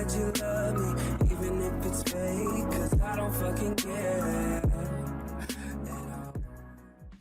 that you love me, even if it's fake, 'cause I don't fucking care.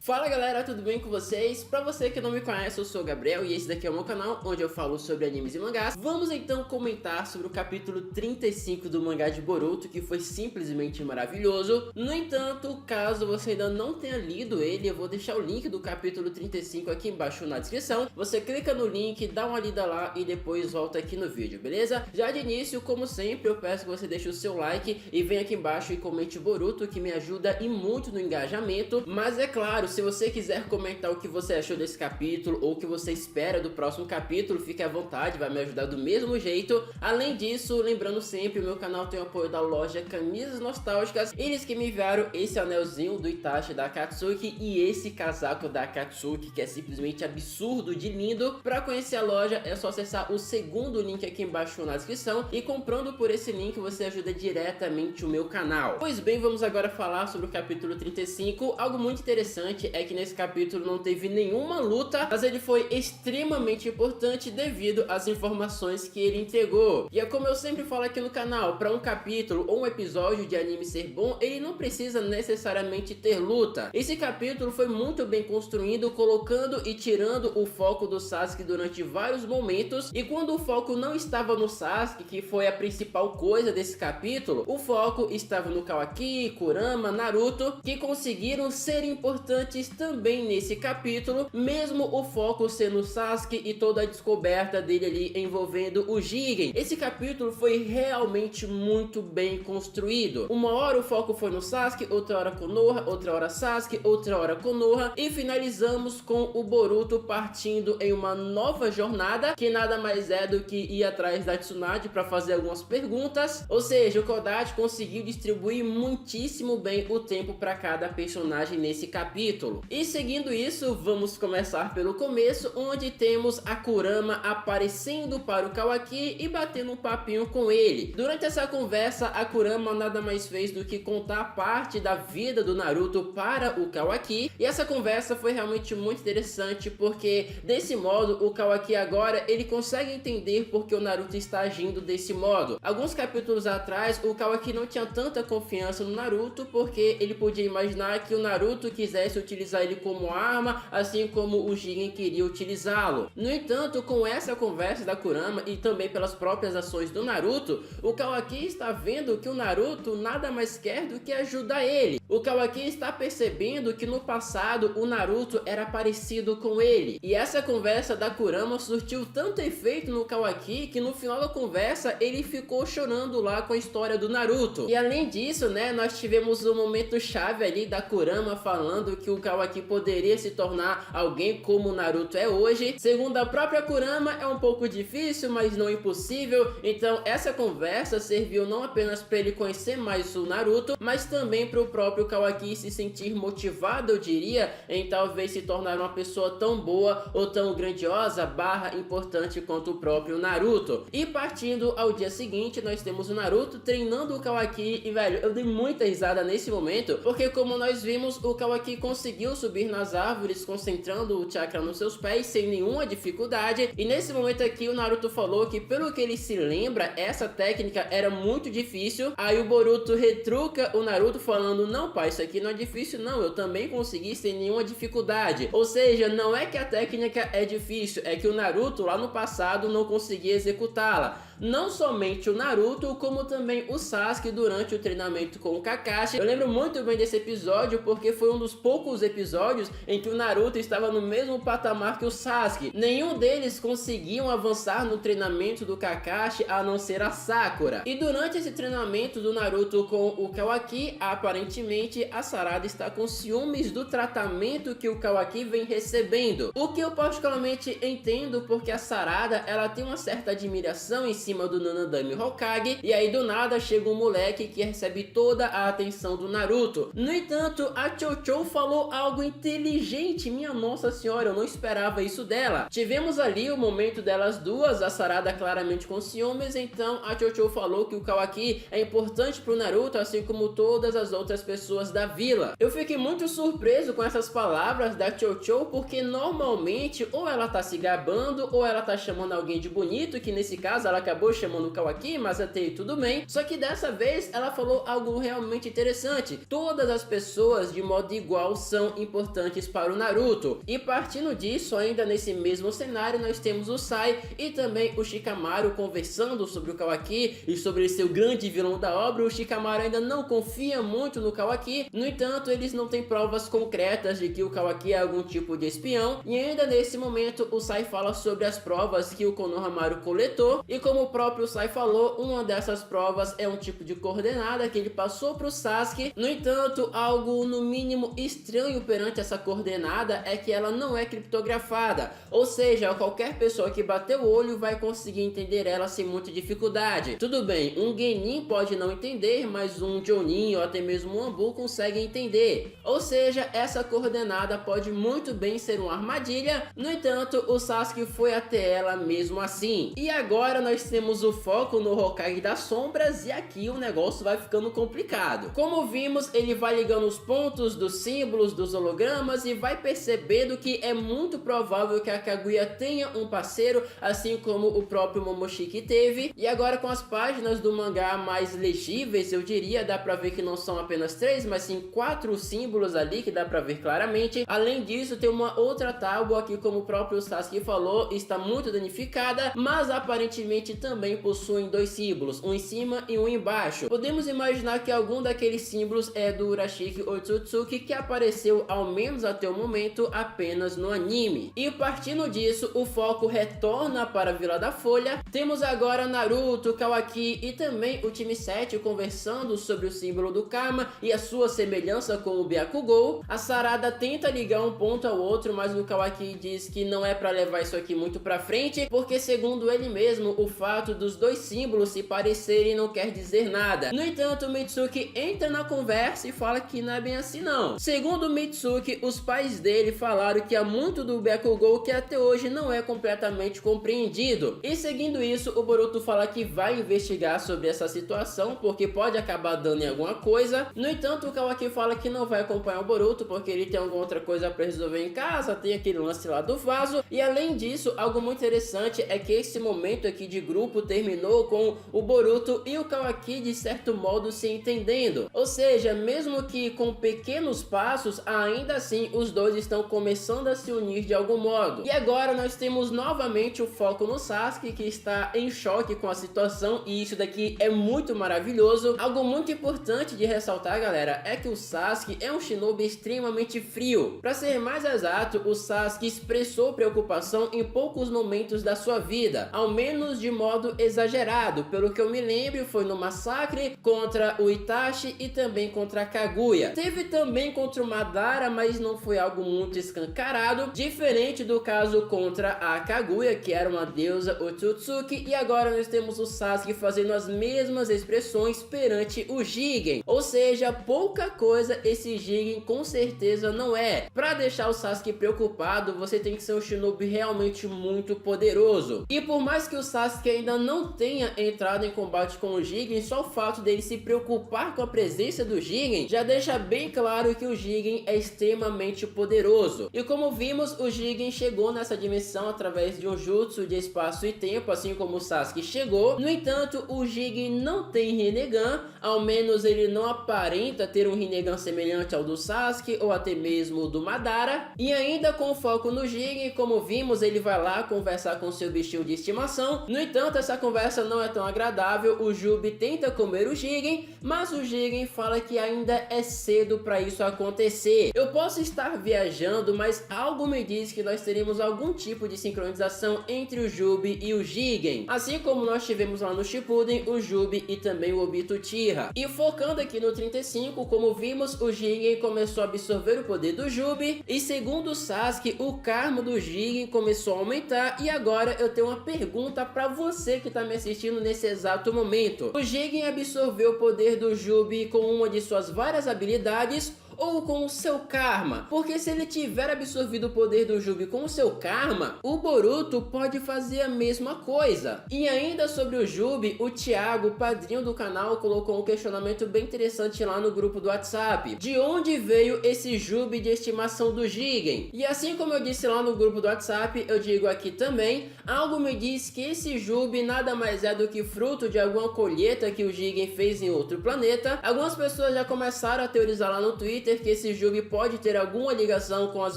Fala galera, tudo bem com vocês? Pra você que não me conhece, eu sou o Gabriel e esse daqui é o meu canal onde eu falo sobre animes e mangás. Vamos então comentar sobre o capítulo 35 do mangá de Boruto, que foi simplesmente maravilhoso. No entanto, caso você ainda não tenha lido ele, eu vou deixar o link do capítulo 35 aqui embaixo na descrição. Você clica no link, dá uma lida lá e depois volta aqui no vídeo, beleza? Já de início, como sempre, eu peço que você deixe o seu like e venha aqui embaixo e comente Boruto, que me ajuda e muito no engajamento. Mas é claro, se você quiser comentar o que você achou desse capítulo ou o que você espera do próximo capítulo, fique à vontade, vai me ajudar do mesmo jeito. Além disso, lembrando sempre, o meu canal tem o apoio da loja Camisas Nostálgicas. Eles que me enviaram esse anelzinho do Itachi da Akatsuki e esse casaco da Akatsuki, que é simplesmente absurdo de lindo. Para conhecer a loja é só acessar o segundo link aqui embaixo na descrição e comprando por esse link você ajuda diretamente o meu canal. Pois bem, vamos agora falar sobre o capítulo 35. Algo muito interessante é que nesse capítulo não teve nenhuma luta, mas ele foi extremamente importante devido às informações que ele entregou. E é como eu sempre falo aqui no canal, para um capítulo ou um episódio de anime ser bom, ele não precisa necessariamente ter luta. Esse capítulo foi muito bem construído, colocando e tirando o foco do Sasuke durante vários momentos, e quando o foco não estava no Sasuke, que foi a principal coisa desse capítulo, o foco estava no Kawaki, Kurama, Naruto, que conseguiram ser importantes também nesse capítulo, mesmo o foco sendo Sasuke e toda a descoberta dele ali envolvendo o Jigen. Esse capítulo foi realmente muito bem construído. Uma hora o foco foi no Sasuke, outra hora Konoha, outra hora Sasuke, outra hora Konoha, e finalizamos com o Boruto partindo em uma nova jornada, que nada mais é do que ir atrás da Tsunade para fazer algumas perguntas. Ou seja, o Kodachi conseguiu distribuir muitíssimo bem o tempo para cada personagem nesse capítulo. E seguindo isso, vamos começar pelo começo, onde temos a Kurama aparecendo para o Kawaki e batendo um papinho com ele. Durante essa conversa, a Kurama nada mais fez do que contar parte da vida do Naruto para o Kawaki, e essa conversa foi realmente muito interessante, porque desse modo o Kawaki agora ele consegue entender porque o Naruto está agindo desse modo. Alguns capítulos atrás, o Kawaki não tinha tanta confiança no Naruto, porque ele podia imaginar que o Naruto quisesse utilizar ele como arma, assim como o Jigen queria utilizá-lo. No entanto, com essa conversa da Kurama e também pelas próprias ações do Naruto, o Kawaki está vendo que o Naruto nada mais quer do que ajudar ele. O Kawaki está percebendo que no passado o Naruto era parecido com ele, e essa conversa da Kurama surtiu tanto efeito no Kawaki que no final da conversa ele ficou chorando lá com a história do Naruto. E além disso, né, nós tivemos um momento chave ali da Kurama falando que o Kawaki poderia se tornar alguém como o Naruto é hoje. Segundo a própria Kurama, é um pouco difícil, mas não impossível. Então essa conversa serviu não apenas para ele conhecer mais o Naruto, mas também para o próprio Kawaki se sentir motivado, eu diria, em talvez se tornar uma pessoa tão boa ou tão grandiosa barra importante quanto o próprio Naruto. E partindo ao dia seguinte, nós temos o Naruto treinando o Kawaki, e velho, eu dei muita risada nesse momento, porque como nós vimos, o Kawaki conseguiu subir nas árvores concentrando o chakra nos seus pés sem nenhuma dificuldade, e nesse momento aqui o Naruto falou que pelo que ele se lembra, essa técnica era muito difícil. Aí o Boruto retruca o Naruto falando: não pai, isso aqui não é difícil não, eu também consegui sem nenhuma dificuldade. Ou seja, não é que a técnica é difícil, é que o Naruto lá no passado não conseguia executá-la. Não somente o Naruto, como também o Sasuke durante o treinamento com o Kakashi. Eu lembro muito bem desse episódio porque foi um dos poucos episódios em que o Naruto estava no mesmo patamar que o Sasuke. Nenhum deles conseguiam avançar no treinamento do Kakashi a não ser a Sakura. E durante esse treinamento do Naruto com o Kawaki, aparentemente a Sarada está com ciúmes do tratamento que o Kawaki vem recebendo. O que eu particularmente entendo, porque a Sarada ela tem uma certa admiração em cima do Nanadame Hokage, e aí do nada chega um moleque que recebe toda a atenção do Naruto. No entanto, a Chocho falou algo inteligente, minha nossa senhora, eu não esperava isso dela. Tivemos ali o momento delas duas, a Sarada claramente com ciúmes, então a Chocho falou que o Kawaki é importante pro Naruto, assim como todas as outras pessoas da vila. Eu fiquei muito surpreso com essas palavras da Chocho, porque normalmente ou ela tá se gabando ou ela tá chamando alguém de bonito, que nesse caso ela acabou acabou chamando o Kawaki, mas até aí tudo bem. Só que dessa vez ela falou algo realmente interessante. Todas as pessoas de modo igual são importantes para o Naruto. E partindo disso, ainda nesse mesmo cenário, nós temos o Sai e também o Shikamaru conversando sobre o Kawaki e sobre ser o grande vilão da obra. O Shikamaru ainda não confia muito no Kawaki, no entanto, eles não têm provas concretas de que o Kawaki é algum tipo de espião. E ainda nesse momento, o Sai fala sobre as provas que o Konohamaru coletou, e como o próprio Sai falou, uma dessas provas é um tipo de coordenada que ele passou para o Sasuke. No entanto, algo no mínimo estranho perante essa coordenada é que ela não é criptografada, ou seja, qualquer pessoa que bater o olho vai conseguir entender ela sem muita dificuldade. Tudo bem, um Genin pode não entender, mas um Jonin ou até mesmo um Anbu consegue entender. Ou seja, essa coordenada pode muito bem ser uma armadilha. No entanto, o Sasuke foi até ela mesmo assim. E agora nós temos o foco no Hokage das Sombras, e aqui o negócio vai ficando complicado. Como vimos, ele vai ligando os pontos dos símbolos dos hologramas e vai percebendo que é muito provável que a Kaguya tenha um parceiro, assim como o próprio Momoshiki teve. E agora, com as páginas do mangá mais legíveis, eu diria, dá pra ver que não são apenas 3, mas sim 4 símbolos ali que dá pra ver claramente. Além disso, tem uma outra tábua que, como o próprio Sasuke falou, está muito danificada, mas aparentemente também possuem 2 símbolos, um em cima e um embaixo. Podemos imaginar que algum daqueles símbolos é do Urashiki Otsutsuki, que apareceu, ao menos até o momento, apenas no anime. E partindo disso, o foco retorna para a Vila da Folha. Temos agora Naruto, Kawaki e também o time 7 conversando sobre o símbolo do Karma e a sua semelhança com o Byakugou. A Sarada tenta ligar um ponto ao outro, mas o Kawaki diz que não é para levar isso aqui muito pra frente, porque segundo ele mesmo, o fato dos 2 símbolos se parecerem não quer dizer nada. No entanto, o Mitsuki entra na conversa e fala que não é bem assim não. Segundo o Mitsuki, os pais dele falaram que há muito do Byakugou que até hoje não é completamente compreendido. E seguindo isso, o Boruto fala que vai investigar sobre essa situação, porque pode acabar dando em alguma coisa. No entanto, o Kawaki fala que não vai acompanhar o Boruto, porque ele tem alguma outra coisa para resolver em casa, tem aquele lance lá do vaso. E além disso, algo muito interessante é que esse momento aqui de grupo terminou com o Boruto e o Kawaki de certo modo se entendendo. Ou seja, mesmo que com pequenos passos, ainda assim os dois estão começando a se unir de algum modo. E agora nós temos novamente o foco no Sasuke, que está em choque com a situação, e isso daqui é muito maravilhoso. Algo muito importante de ressaltar, galera, é que o Sasuke é um shinobi extremamente frio. Para ser mais exato, o Sasuke expressou preocupação em poucos momentos da sua vida, ao menos de modo exagerado. Pelo que eu me lembro, foi no massacre contra o Itachi e também contra a Kaguya. Teve também contra o Madara, mas não foi algo muito escancarado, diferente do caso contra a Kaguya, que era uma deusa Otsutsuki. E agora nós temos o Sasuke fazendo as mesmas expressões perante o Jigen. Ou seja, pouca coisa esse Jigen com certeza não é. Para deixar o Sasuke preocupado, você tem que ser um shinobi realmente muito poderoso. E por mais que o Sasuke ainda não tenha entrado em combate com o Jigen, só o fato dele se preocupar com a presença do Jigen já deixa bem claro que o Jigen é extremamente poderoso. E como vimos, o Jigen chegou nessa dimensão através de um jutsu de espaço e tempo, assim como o Sasuke chegou. No entanto, o Jigen não tem Rinnegan, ao menos ele não aparenta ter um Rinnegan semelhante ao do Sasuke ou até mesmo do Madara. E ainda com foco no Jigen, como vimos, ele vai lá conversar com seu bichinho de estimação. No entanto, essa conversa não é tão agradável. O Jubi tenta comer o Jigen, mas o Jigen fala que ainda é cedo para isso acontecer. Eu posso estar viajando, mas algo me diz que nós teremos algum tipo de sincronização entre o Jubi e o Jigen, assim como nós tivemos lá no Shippuden o Jubi e também o Obito Uchiha. E focando aqui no 35, como vimos, o Jigen começou a absorver o poder do Jubi, e segundo o Sasuke, o karma do Jigen começou a aumentar. E agora eu tenho uma pergunta para você que está me assistindo nesse exato momento. O Jigen absorveu o poder do Jubi com uma de suas várias habilidades, ou com o seu karma, porque se ele tiver absorvido o poder do Jubi com o seu karma, o Boruto pode fazer a mesma coisa. E ainda sobre o Jubi, o Thiago, padrinho do canal, colocou um questionamento bem interessante lá no grupo do WhatsApp: de onde veio esse Jubi de estimação do Jigen? E assim como eu disse lá no grupo do WhatsApp, eu digo aqui também, algo me diz que esse Jubi nada mais é do que fruto de alguma colheita que o Jigen fez em outro planeta. Algumas pessoas já começaram a teorizar lá no Twitter que esse Jubi pode ter alguma ligação com as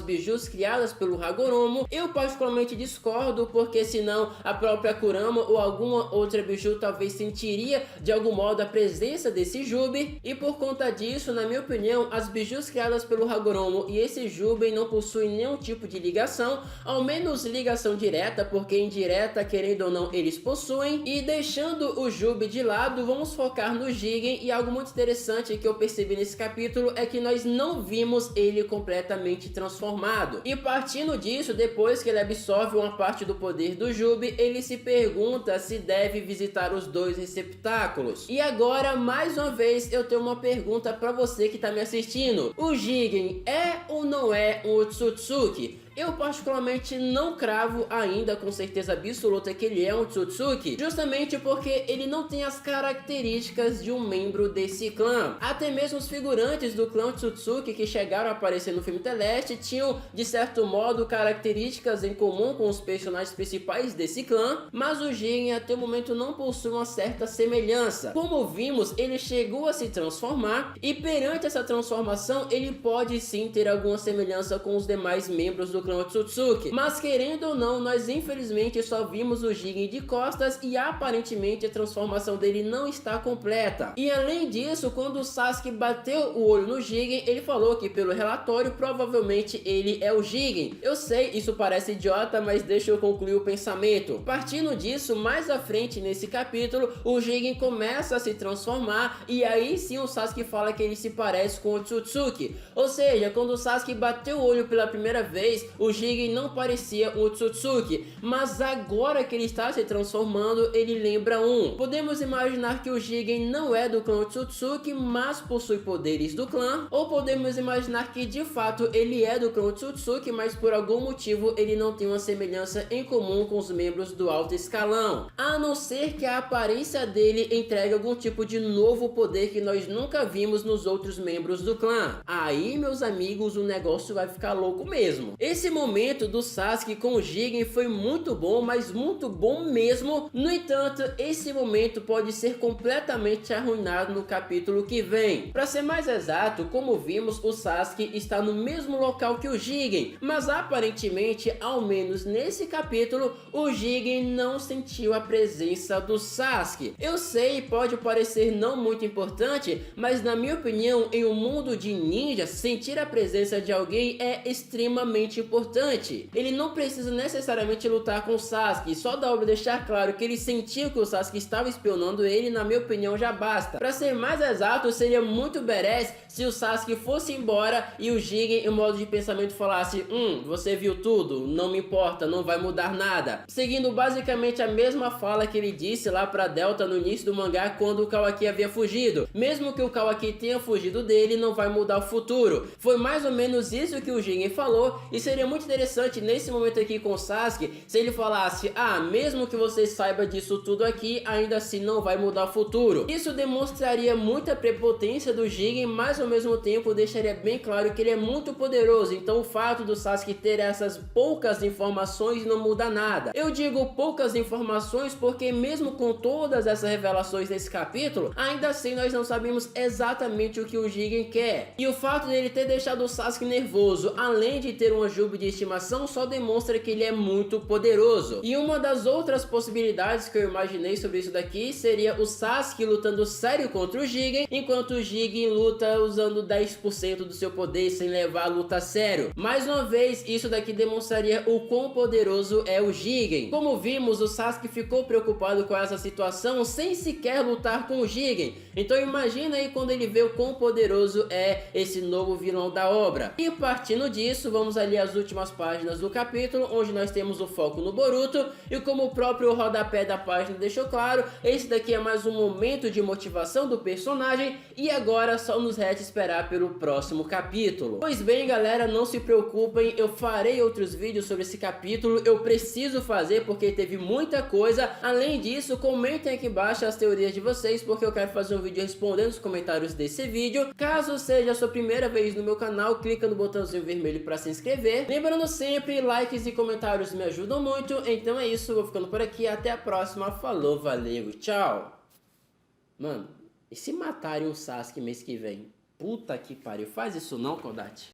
bijus criadas pelo Hagoromo. Eu particularmente discordo, porque senão a própria Kurama ou alguma outra biju talvez sentiria de algum modo a presença desse Jubi, e por conta disso, na minha opinião, as bijus criadas pelo Hagoromo e esse Jubi não possuem nenhum tipo de ligação, ao menos ligação direta, porque indireta, querendo ou não, eles possuem. E deixando o Jubi de lado, vamos focar no Jigen, e algo muito interessante que eu percebi nesse capítulo é que nós não vimos ele completamente transformado. E partindo disso, depois que ele absorve uma parte do poder do Jubi, ele se pergunta se deve visitar os dois receptáculos. E agora, mais uma vez, eu tenho uma pergunta para você que tá me assistindo: o Jigen é ou não é um Otsutsuki? Eu particularmente não cravo ainda com certeza absoluta que ele é um Otsutsuki, justamente porque ele não tem as características de um membro desse clã. Até mesmo os figurantes do clã Otsutsuki que chegaram a aparecer no filme Celeste tinham, de certo modo, características em comum com os personagens principais desse clã, mas o Jigen até o momento não possui uma certa semelhança. Como vimos, ele chegou a se transformar, e perante essa transformação ele pode sim ter alguma semelhança com os demais membros do clã Otsutsuki, mas querendo ou não, nós infelizmente só vimos o Jigen de costas e aparentemente a transformação dele não está completa. E além disso, quando o Sasuke bateu o olho no Jigen, ele falou que pelo relatório provavelmente ele é o Jigen. Eu sei, isso parece idiota, mas deixa eu concluir o pensamento. Partindo disso, mais à frente nesse capítulo, o Jigen começa a se transformar, e aí sim o Sasuke fala que ele se parece com o Otsutsuki. Ou seja, quando o Sasuke bateu o olho pela primeira vez, o Jigen não parecia um Otsutsuki, mas agora que ele está se transformando, ele lembra um. Podemos imaginar que o Jigen não é do clã Otsutsuki, mas possui poderes do clã, ou podemos imaginar que de fato ele é do clã Otsutsuki, mas por algum motivo ele não tem uma semelhança em comum com os membros do alto escalão, a não ser que a aparência dele entregue algum tipo de novo poder que nós nunca vimos nos outros membros do clã. Aí, meus amigos, o negócio vai ficar louco mesmo. Esse momento do Sasuke com o Jigen foi muito bom, mas muito bom mesmo. No entanto, esse momento pode ser completamente arruinado no capítulo que vem. Para ser mais exato, como vimos, o Sasuke está no mesmo local que o Jigen, mas aparentemente, ao menos nesse capítulo, o Jigen não sentiu a presença do Sasuke. Eu sei, pode parecer não muito importante, mas na minha opinião, em um mundo de ninjas, sentir a presença de alguém é extremamente importante. Ele não precisa necessariamente lutar com o Sasuke, só dá pra deixar claro que ele sentiu que o Sasuke estava espionando ele, na minha opinião já basta. Para ser mais exato, seria muito badass se o Sasuke fosse embora e o Jigen, em modo de pensamento, falasse: você viu tudo, não me importa, não vai mudar nada, seguindo basicamente a mesma fala que ele disse lá pra Delta no início do mangá, quando o Kawaki havia fugido. Mesmo que o Kawaki tenha fugido dele, não vai mudar o futuro. Foi mais ou menos isso que o Jigen falou, e seria muito interessante nesse momento aqui com o Sasuke se ele falasse: mesmo que você saiba disso tudo aqui, ainda assim não vai mudar o futuro. Isso demonstraria muita prepotência do Jigen, mas ao mesmo tempo deixaria bem claro que ele é muito poderoso. Então o fato do Sasuke ter essas poucas informações não muda nada. Eu digo poucas informações porque mesmo com todas essas revelações nesse capítulo, ainda assim nós não sabemos exatamente o que o Jigen quer. E o fato dele ter deixado o Sasuke nervoso, além de ter uma Jubi de estimação, só demonstra que ele é muito poderoso. E uma das outras possibilidades que eu imaginei sobre isso daqui seria o Sasuke lutando sério contra o Jigen, enquanto o Jigen luta usando 10% do seu poder sem levar a luta a sério. Mais uma vez, isso daqui demonstraria o quão poderoso é o Jigen. Como vimos, o Sasuke ficou preocupado com essa situação sem sequer lutar com o Jigen. Então imagina aí quando ele vê o quão poderoso é esse novo vilão da obra. E partindo disso, vamos ali às últimas últimas páginas do capítulo, onde nós temos o foco no Boruto, e como o próprio rodapé da página deixou claro, esse daqui é mais um momento de motivação do personagem, e agora só nos resta esperar pelo próximo capítulo. Pois bem, galera, não se preocupem, eu farei outros vídeos sobre esse capítulo, eu preciso fazer porque teve muita coisa. Além disso, comentem aqui embaixo as teorias de vocês, porque eu quero fazer um vídeo respondendo os comentários desse vídeo. Caso seja a sua primeira vez no meu canal, clica no botãozinho vermelho para se inscrever. Lembrando sempre, likes e comentários me ajudam muito. Então é isso, eu vou ficando por aqui, até a próxima, falou, valeu, tchau. Mano, e se matarem o Sasuke mês que vem? Puta que pariu, faz isso não, Kodachi.